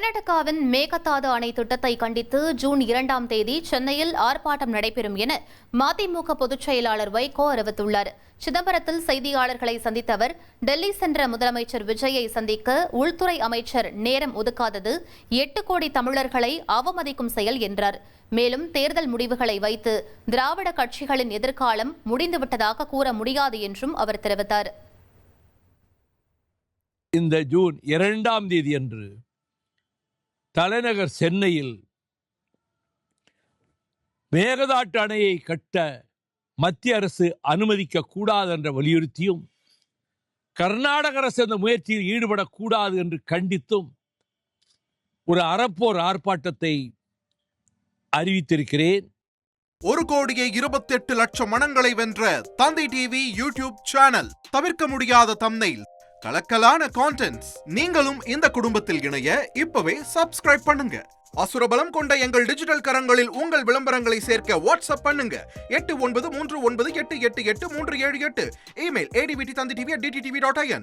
கர்நாடகாவின் மேகதாது அணை திட்டத்தை கண்டித்து ஜூன் 2ஆம் தேதி சென்னையில் ஆர்ப்பாட்டம் நடைபெறும் என மதிமுக பொதுச் செயலாளர் வைகோ அறிவித்துள்ளார். சிதம்பரத்தில் செய்தியாளர்களை சந்தித்த அவர், டெல்லி சென்ற முதலமைச்சர் விஜயை சந்திக்க உள்துறை அமைச்சர் நேரம் ஒதுக்காதது 8 கோடி தமிழர்களை அவமதிக்கும் செயல் என்றார். மேலும் தேர்தல் முடிவுகளை வைத்து திராவிட கட்சிகளின் எதிர்காலம் முடிந்துவிட்டதாக கூற முடியாது என்றும் அவர் தெரிவித்தார். இந்த ஜூன் 2ஆம் தேதி அன்று தலைநகர் சென்னையில் மேகதாட்டு அணையை கட்ட மத்திய அரசு அனுமதிக்க கூடாது என்ற வலியுறுத்தியும், கர்நாடக அரசு அந்த முயற்சியில் ஈடுபடக்கூடாது என்று கண்டித்தும் ஒரு அறப்போர் ஆர்ப்பாட்டத்தை அறிவித்திருக்கிறேன். 1,28,00,000 மனங்களை வென்ற தந்தை டிவி யூடியூப் சேனல். தவிர்க்க முடியாத தம்ப்நெயில், கலக்கலான கான்டென்ட்ஸ். நீங்களும் இந்த குடும்பத்தில் இணைய இப்பவே சப்ஸ்கிரைப் பண்ணுங்க. அசுரபலம் கொண்ட எங்கள் டிஜிட்டல் கரங்களில் உங்கள் விளம்பரங்களை சேர்க்க வாட்ஸ்அப் பண்ணுங்க. 8939888838. Email advttv@dttv.in.